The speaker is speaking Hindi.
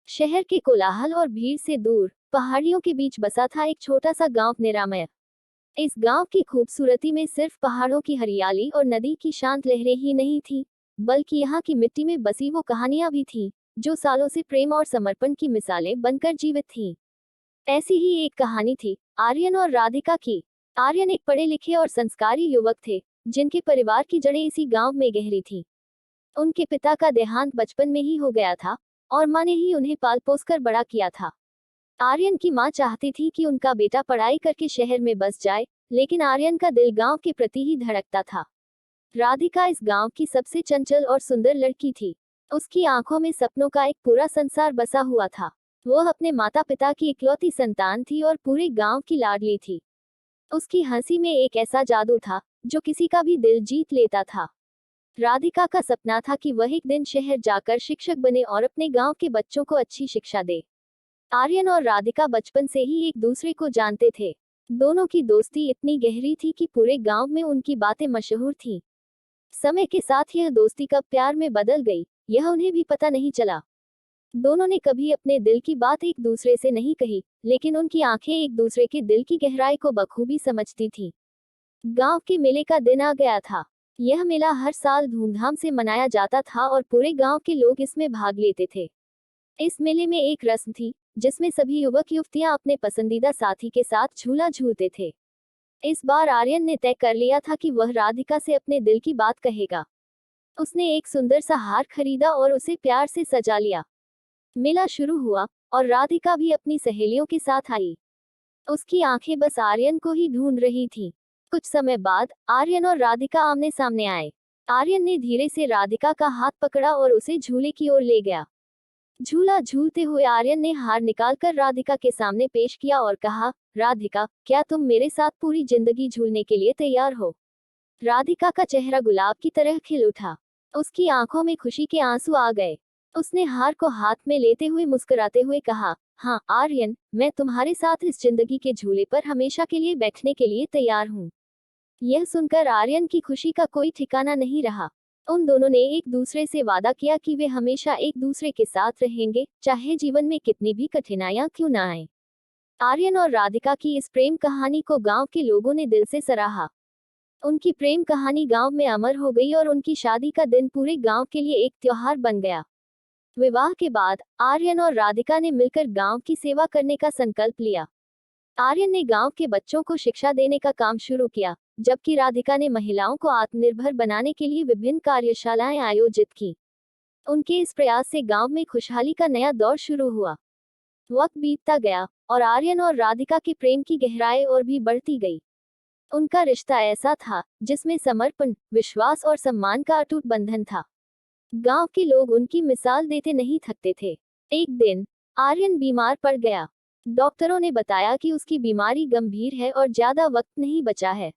शहर के कोलाहल और भीड़ से दूर पहाड़ियों के बीच बसा था एक छोटा सा गांव निरामय। इस गांव की खूबसूरती में सिर्फ पहाड़ों की हरियाली और नदी की शांत लहरें ही नहीं थी, बल्कि यहाँ की मिट्टी में बसी वो कहानियां भी थीं, जो सालों से प्रेम और समर्पण की मिसालें बनकर जीवित थीं। ऐसी ही एक कहानी थी आर्यन और राधिका की। आर्यन एक पढ़े लिखे और संस्कारी युवक थे, जिनके परिवार की जड़ें इसी गांव में गहरी थीं। उनके पिता का देहांत बचपन में ही हो गया था, और माँ ने ही उन्हें पाल पोस कर बड़ा किया था। आर्यन की माँ चाहती थी कि उनका बेटा पढ़ाई करके शहर में बस जाए, लेकिन आर्यन का दिल गांव के प्रति ही धड़कता था। राधिका इस गांव की सबसे चंचल और सुंदर लड़की थी। उसकी आंखों में सपनों का एक पूरा संसार बसा हुआ था। वह अपने माता पिता की इकलौती संतान थी और पूरे गांव की लाडली थी। उसकी हंसी में एक ऐसा जादू था, जो किसी का भी दिल जीत लेता था। राधिका का सपना था कि वह एक दिन शहर जाकर शिक्षक बने और अपने गांव के बच्चों को अच्छी शिक्षा दे। आर्यन और राधिका बचपन से ही एक दूसरे को जानते थे। दोनों की दोस्ती इतनी गहरी थी कि पूरे गांव में उनकी बातें मशहूर थीं। समय के साथ यह दोस्ती कब प्यार में बदल गई, यह उन्हें भी पता नहीं चला। दोनों ने कभी अपने दिल की बात एक दूसरे से नहीं कही, लेकिन उनकी आंखें एक दूसरे के दिल की गहराई को बखूबी समझती थीं। गांव के मेले का दिन आ गया था। यह मेला हर साल धूमधाम से मनाया जाता था और पूरे गांव के लोग इसमें भाग लेते थे। इस मेले में एक रस्म थी, जिसमें सभी युवक युवतियां अपने पसंदीदा साथी के साथ झूला झूलते थे। इस बार आर्यन ने तय कर लिया था कि वह राधिका से अपने दिल की बात कहेगा। उसने एक सुंदर सा हार खरीदा और उसे प्यार से सजा लिया। मेला शुरू हुआ, और राधिका भी अपनी सहेलियों के साथ आई। उसकी आंखें बस आर्यन को ही ढूंढ रही थीं। कुछ समय बाद आर्यन और राधिका आमने सामने आए। आर्यन ने धीरे से राधिका का हाथ पकड़ा और उसे झूले की ओर ले गया। झूला झूलते हुए आर्यन ने हार निकालकर राधिका के सामने पेश किया और कहा, राधिका, क्या तुम मेरे साथ पूरी जिंदगी झूलने के लिए तैयार हो? राधिका का चेहरा गुलाब की तरह खिल उठा। उसकी आंखों में खुशी के आंसू आ गए। उसने हार को हाथ में लेते हुए मुस्कुराते हुए कहा, हाँ आर्यन, मैं तुम्हारे साथ इस जिंदगी के झूले पर हमेशा के लिए बैठने के लिए तैयार हूँ। यह सुनकर आर्यन की खुशी का कोई ठिकाना नहीं रहा। उन दोनों ने एक दूसरे से वादा किया कि वे हमेशा एक दूसरे के साथ रहेंगे, चाहे जीवन में कितनी भी कठिनाइयां क्यों न आए। आर्यन और राधिका की इस प्रेम कहानी को गांव के लोगों ने दिल से सराहा। उनकी प्रेम कहानी गांव में अमर हो गई और उनकी शादी का दिन पूरे गांव के लिए एक त्योहार बन गया। विवाह के बाद आर्यन और राधिका ने मिलकर गांव की सेवा करने का संकल्प लिया। आर्यन ने गांव के बच्चों को शिक्षा देने का काम शुरू किया, जबकि राधिका ने महिलाओं को आत्मनिर्भर बनाने के लिए विभिन्न कार्यशालाएं आयोजित की। उनके इस प्रयास से गांव में खुशहाली का नया दौर शुरू हुआ। वक्त बीतता गया, और आर्यन और राधिका के प्रेम की गहराई और भी बढ़ती गई। उनका रिश्ता ऐसा था, जिसमें समर्पण, विश्वास और सम्मान का अटूट बंधन था। गांव के लोग उनकी मिसाल देते नहीं थकते थे। एक दिन आर्यन बीमार पड़ गया। डॉक्टरों ने बताया कि उसकी बीमारी गंभीर है और ज्यादा वक्त नहीं बचा है।